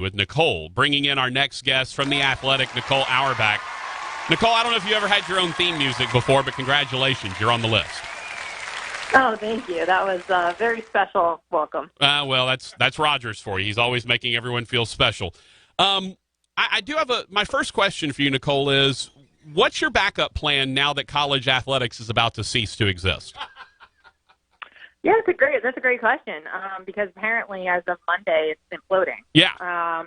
with Nicole, bringing in our next guest from The Athletic, Nicole Auerbach. Nicole, I don't know if you ever had your own theme music before, but congratulations, you're on the list. Oh, thank you. That was a very special welcome. Well, that's Rogers for you. He's always making everyone feel special. I do have my first question for you, Nicole, is what's your backup plan now that college athletics is about to cease to exist? Yeah, that's a great question because apparently as of Monday it's imploding. Yeah.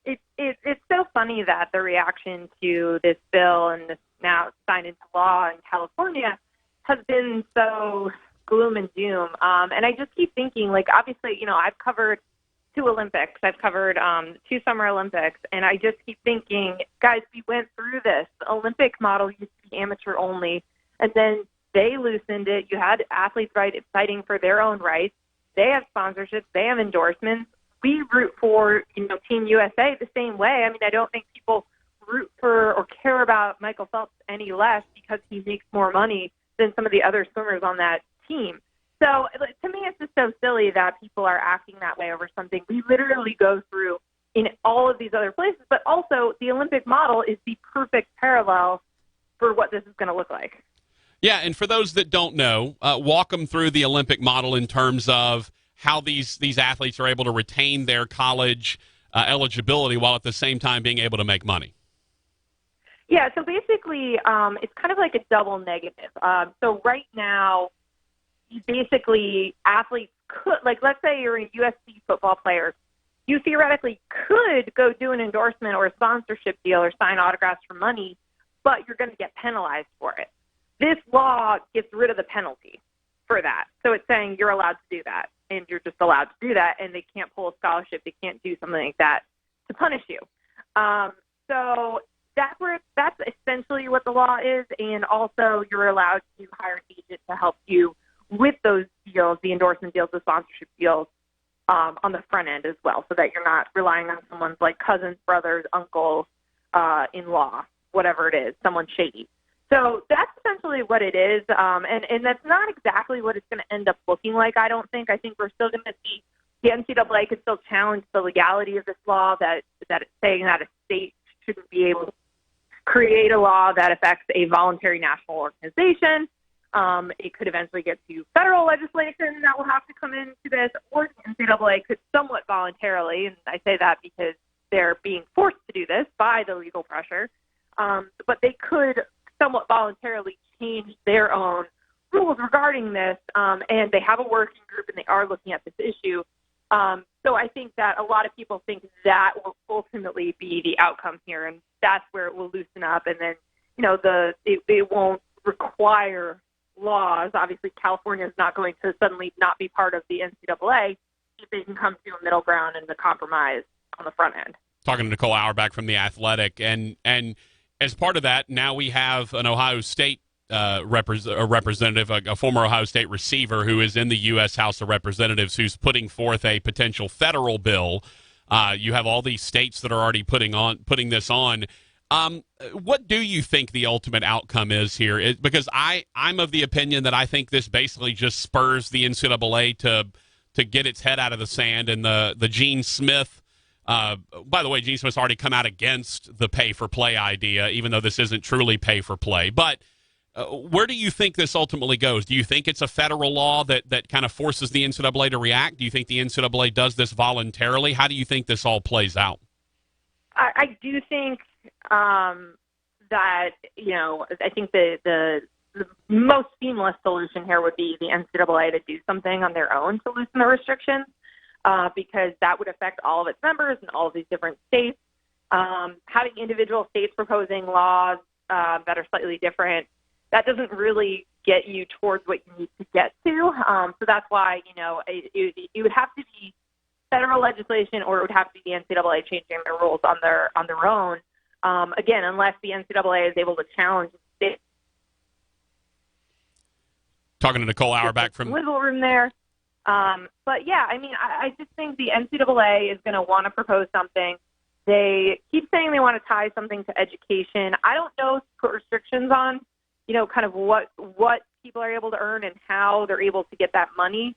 It's so funny that the reaction to this bill and this now signed into law in California has been so gloom and doom. And I just keep thinking, like, obviously, I've covered 2 Olympics. I've covered 2 Summer Olympics. And I just keep thinking, guys, we went through this. The Olympic model used to be amateur only. And then they loosened it. You had athletes fighting for their own rights. They have sponsorships. They have endorsements. We root for, Team USA the same way. I mean, I don't think people root for or care about Michael Phelps any less because he makes more money than some of the other swimmers on that team. So to me, it's just so silly that people are acting that way over something we literally go through in all of these other places. But also, the Olympic model is the perfect parallel for what this is going to look like. Yeah, and for those that don't know, walk them through the Olympic model in terms of how these athletes are able to retain their college eligibility while at the same time being able to make money. Yeah, so basically it's kind of like a double negative. So right now, basically athletes could, like let's say you're a USC football player, you theoretically could go do an endorsement or a sponsorship deal or sign autographs for money, but you're going to get penalized for it. This law gets rid of the penalty for that. So it's saying you're allowed to do that, and you're just allowed to do that, and they can't pull a scholarship. They can't do something like that to punish you. So that's essentially what the law is, and also you're allowed to hire an agent to help you with those deals, the endorsement deals, the sponsorship deals on the front end as well, so that you're not relying on someone's like cousins, brothers, uncles, in-law, whatever it is, someone shady. So that's essentially what it is, and that's not exactly what it's going to end up looking like, I don't think. I think we're still going to see the NCAA could still challenge the legality of this law, that it's saying that a state shouldn't be able to create a law that affects a voluntary national organization. It could eventually get to federal legislation that will have to come into this, or the NCAA could somewhat voluntarily, and I say that because they're being forced to do this by the legal pressure, but they could somewhat voluntarily change their own rules regarding this, and they have a working group and they are looking at this issue. So I think that a lot of people think that will ultimately be the outcome here, and that's where it will loosen up, and then it won't require laws. Obviously, California is not going to suddenly not be part of the NCAA if they can come to a middle ground and the compromise on the front end. Talking to Nicole Auerbach from The Athletic, and as part of that, now we have an Ohio State representative, a former Ohio State receiver who is in the U.S. House of Representatives, who's putting forth a potential federal bill. You have all these states that are already putting this on. What do you think the ultimate outcome is here? Because I'm of the opinion that I think this basically just spurs the NCAA to get its head out of the sand, and the Gene Smith. By the way, Gene Smith's already come out against the pay-for-play idea, even though this isn't truly pay-for-play. But where do you think this ultimately goes? Do you think it's a federal law that kind of forces the NCAA to react? Do you think the NCAA does this voluntarily? How do you think this all plays out? I do think that, I think the most seamless solution here would be the NCAA to do something on their own to loosen the restrictions. Because that would affect all of its members in all of these different states. Having individual states proposing laws that are slightly different, that doesn't really get you towards what you need to get to. So that's why, it would have to be federal legislation, or it would have to be the NCAA changing their rules on their own. Again, unless the NCAA is able to challenge the state. Talking to Nicole Auerbach from wiggle room there. But yeah, I mean, I just think the NCAA is going to want to propose something. They keep saying they want to tie something to education. I don't know, put restrictions on, kind of what people are able to earn and how they're able to get that money.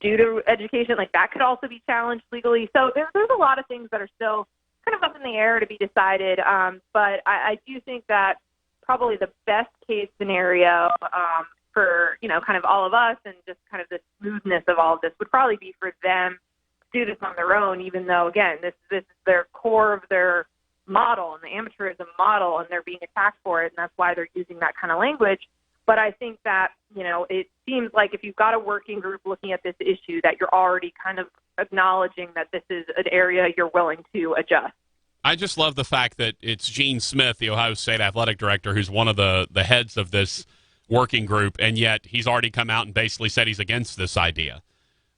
due to education, like that could also be challenged legally. So there's a lot of things that are still kind of up in the air to be decided. But I do think that probably the best case scenario for, kind of all of us and just kind of the smoothness of all of this would probably be for them to do this on their own, even though, again, this is their core of their model and the amateurism model, and they're being attacked for it, and that's why they're using that kind of language. But I think that, it seems like if you've got a working group looking at this issue, that you're already kind of acknowledging that this is an area you're willing to adjust. I just love the fact that it's Gene Smith, the Ohio State athletic director, who's one of the heads of this working group, and yet he's already come out and basically said he's against this idea.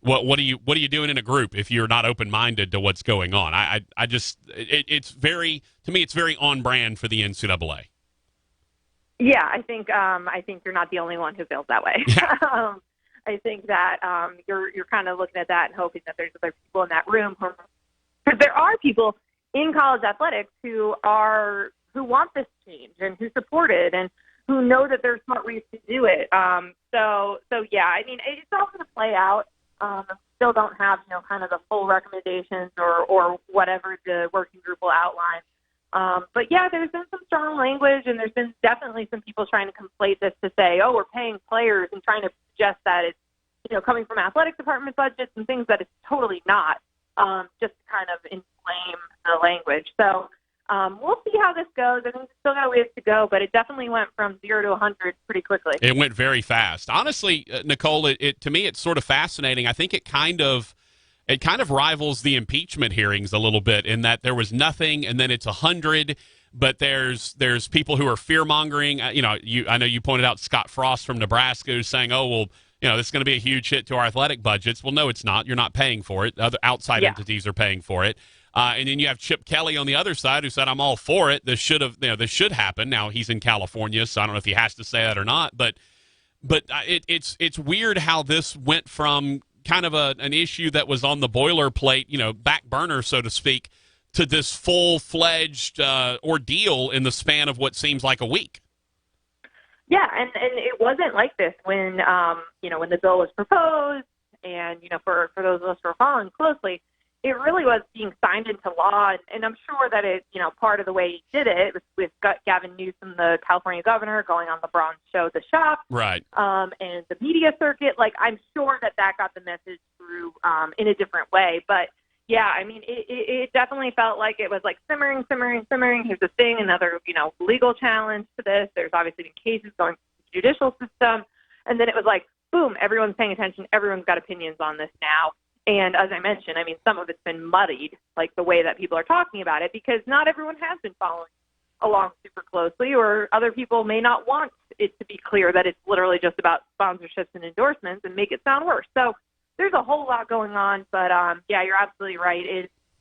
What are you doing in a group if you're not open-minded to what's going on? It's very on brand for the NCAA. Yeah, I think you're not the only one who feels that way. Yeah. I think that you're kind of looking at that and hoping that there's other people in that room, because there are people in college athletics who want this change and who support it and who know that there's smart ways to do it. So yeah, I mean, it's all going to play out. Still don't have, kind of the full recommendations or whatever the working group will outline. But yeah, there's been some strong language, and there's been definitely some people trying to conflate this to say, oh, we're paying players, and trying to suggest that it's, coming from athletic department budgets and things that it's totally not, just to kind of inflame the language. So we'll see how this goes. I think it's still got a ways to go, but it definitely went from 0 to 100 pretty quickly. It went very fast. Honestly, Nicole, it to me, it's sort of fascinating. I think it kind of rivals the impeachment hearings a little bit in that there was nothing, and then it's 100. But there's people who are fear mongering. I know you pointed out Scott Frost from Nebraska who's saying, oh well, this is going to be a huge hit to our athletic budgets. Well, no, it's not. You're not paying for it. Other outside entities are paying for it. And then you have Chip Kelly on the other side who said, I'm all for it. This should happen. Now he's in California, so I don't know if he has to say that or not. But it's weird how this went from kind of an issue that was on the boilerplate, back burner, so to speak, to this full-fledged ordeal in the span of what seems like a week. Yeah, and it wasn't like this when when the bill was proposed, and for those of us who are following closely, it really was being signed into law, and I'm sure that it part of the way he did it was with Gavin Newsom, the California governor, going on LeBron's show, The Shop, right? And the media circuit. Like, I'm sure that got the message through in a different way, but. Yeah, I mean, it definitely felt like it was like simmering. Here's the thing, another, legal challenge to this. There's obviously been cases going through the judicial system. And then it was like, boom, everyone's paying attention. Everyone's got opinions on this now. And as I mentioned, I mean, some of it's been muddied, like the way that people are talking about it, because not everyone has been following along super closely, or other people may not want it to be clear that it's literally just about sponsorships and endorsements and make it sound worse. So there's a whole lot going on, but yeah, you're absolutely right.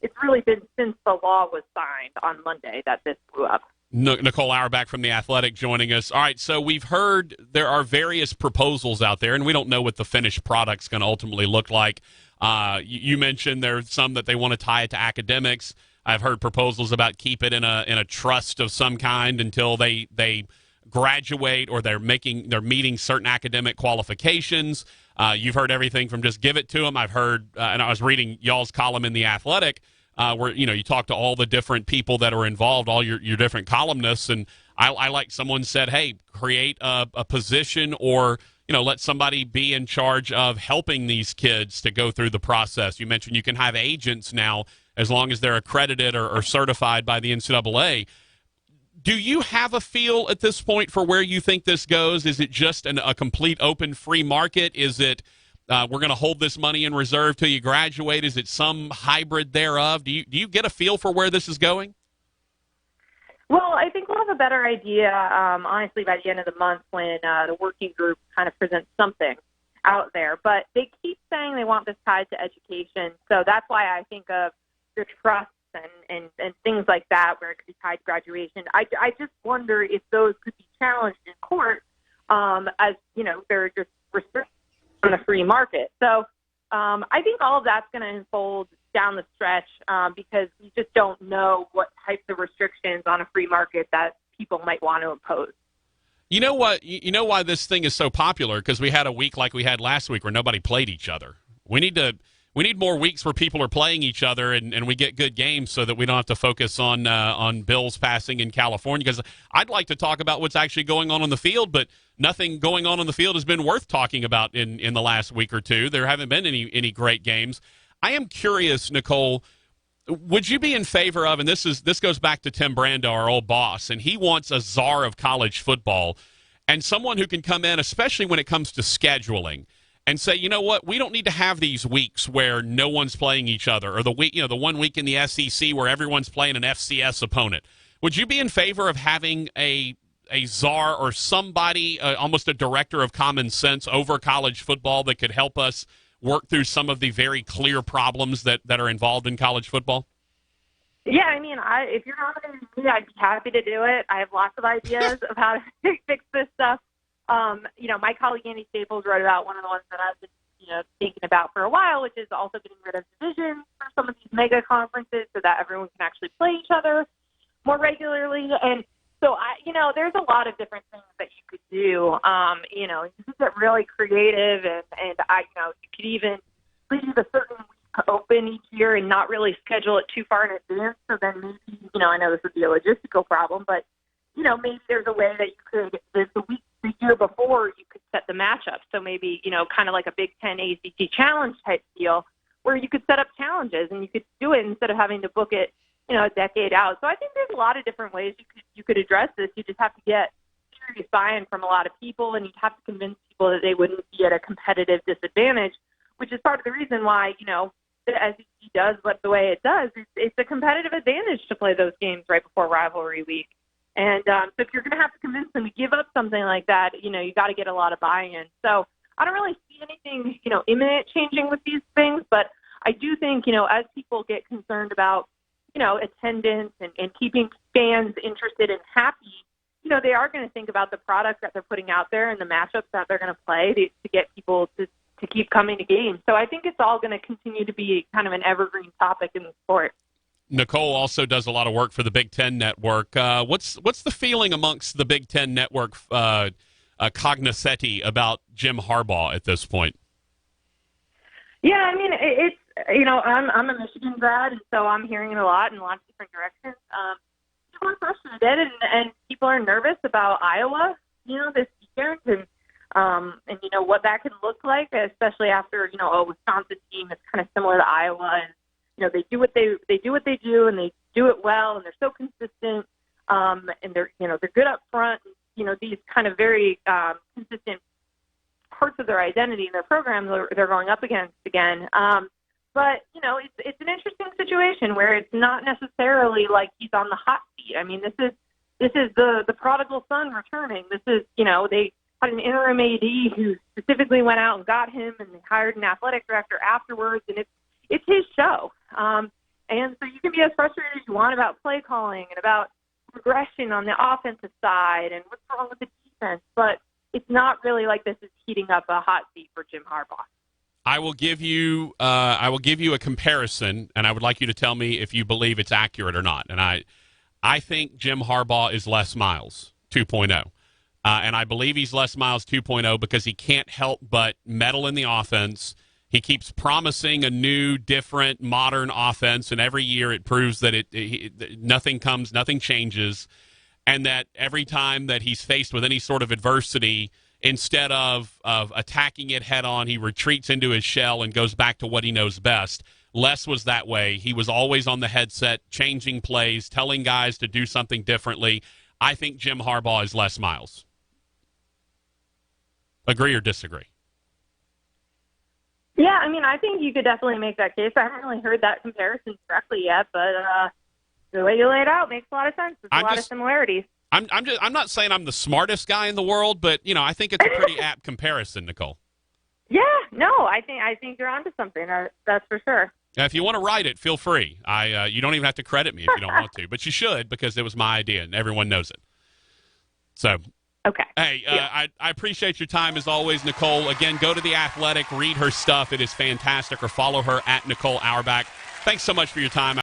It's really been since the law was signed on Monday that this blew up. Nicole Auerbach from The Athletic joining us. All right, so we've heard there are various proposals out there, and we don't know what the finished product's going to ultimately look like. You mentioned there's some that they want to tie it to academics. I've heard proposals about keep it in a trust of some kind until they graduate or they're meeting certain academic qualifications. You've heard everything from just give it to them. I've heard, and I was reading y'all's column in The Athletic, where you talk to all the different people that are involved, all your different columnists, and I like someone said, hey, create a position or let somebody be in charge of helping these kids to go through the process. You mentioned you can have agents now as long as they're accredited or certified by the NCAA. Do you have a feel at this point for where you think this goes? Is it just a complete open free market? Is it we're going to hold this money in reserve till you graduate? Is it some hybrid thereof? Do you get a feel for where this is going? Well, I think we'll have a better idea, honestly, by the end of the month when the working group kind of presents something out there. But they keep saying they want this tied to education, so that's why I think of your trust and things like that, where it could be tied to graduation. I just wonder if those could be challenged in court, as they're just restricted on the free market. So I think all of that's going to unfold down the stretch because we just don't know what types of restrictions on a free market that people might want to impose. You know what? You know why this thing is so popular? Because we had a week like we had last week where nobody played each other. We need more weeks where people are playing each other and we get good games so that we don't have to focus on Bills passing in California, because I'd like to talk about what's actually going on the field, but nothing going on the field has been worth talking about in the last week or two. There haven't been any great games. I am curious, Nicole, would you be in favor of, and this goes back to Tim Brando, our old boss, and he wants a czar of college football and someone who can come in, especially when it comes to scheduling, and say, you know what, we don't need to have these weeks where no one's playing each other, or the 1 week in the SEC where everyone's playing an FCS opponent. Would you be in favor of having a czar or somebody, almost a director of common sense over college football that could help us work through some of the very clear problems that are involved in college football? Yeah, I mean, if you're nominating me, I'd be happy to do it. I have lots of ideas of how to fix this stuff. My colleague Andy Staples wrote about one of the ones that I've been, thinking about for a while, which is also getting rid of divisions for some of these mega conferences so that everyone can actually play each other more regularly. And so, there's a lot of different things that you could do. You could get really creative, and you could even leave a certain week open each year and not really schedule it too far in advance. So then maybe, I know this would be a logistical problem, but, maybe there's a way that you could, the week the year before, you could set the matchup. So maybe, kind of like a Big Ten ACC challenge type deal where you could set up challenges and you could do it instead of having to book it, a decade out. So I think there's a lot of different ways you could address this. You just have to get serious buy-in from a lot of people, and you'd have to convince people that they wouldn't be at a competitive disadvantage, which is part of the reason why, the SEC does the way it does. It's a competitive advantage to play those games right before rivalry week. And so if you're going to have to convince them to give up something like that, you got to get a lot of buy-in. So I don't really see anything, imminent changing with these things, but I do think, as people get concerned about, attendance and keeping fans interested and happy, they are going to think about the product that they're putting out there and the matchups that they're going to play to get people to keep coming to games. So I think it's all going to continue to be kind of an evergreen topic in the sport. Nicole also does a lot of work for the Big Ten Network. What's the feeling amongst the Big Ten Network cognoscenti about Jim Harbaugh at this point? Yeah, I mean, it's, I'm a Michigan grad, and so I'm hearing it a lot in lots of different directions. People are frustrated, and people are nervous about Iowa, this weekend, and what that can look like, especially after, a Wisconsin team that's kind of similar to Iowa, and they do what they do, and they do it well, and they're so consistent, and they're good up front. These kind of very consistent parts of their identity and their program they're going up against again. But it's an interesting situation where it's not necessarily like he's on the hot seat. I mean, this is the prodigal son returning. This is they had an interim AD who specifically went out and got him, and they hired an athletic director afterwards, and it's his show. And so you can be as frustrated as you want about play calling and about regression on the offensive side and what's wrong with the defense, but it's not really like this is heating up a hot seat for Jim Harbaugh. I will give you a comparison, and I would like you to tell me if you believe it's accurate or not. And I think Jim Harbaugh is Les Miles 2.0. And I believe he's Les Miles 2.0 because he can't help but meddle in the offense. He keeps promising a new, different, modern offense, and every year it proves that nothing changes, and that every time that he's faced with any sort of adversity, instead of attacking it head on, he retreats into his shell and goes back to what he knows best. Les was that way. He was always on the headset, changing plays, telling guys to do something differently. I think Jim Harbaugh is Les Miles. Agree or disagree? Yeah, I mean, I think you could definitely make that case. I haven't really heard that comparison directly yet, but the way you lay it out makes a lot of sense. There's a lot of similarities. I'm not saying I'm the smartest guy in the world, but I think it's a pretty apt comparison, Nicole. Yeah, no, I think you're onto something. That's for sure. If you want to write it, feel free. You don't even have to credit me if you don't want to, but you should, because it was my idea and everyone knows it. So. Okay. Hey, I appreciate your time as always, Nicole. Again, go to The Athletic, read her stuff. It is fantastic, or follow her at Nicole Auerbach. Thanks so much for your time.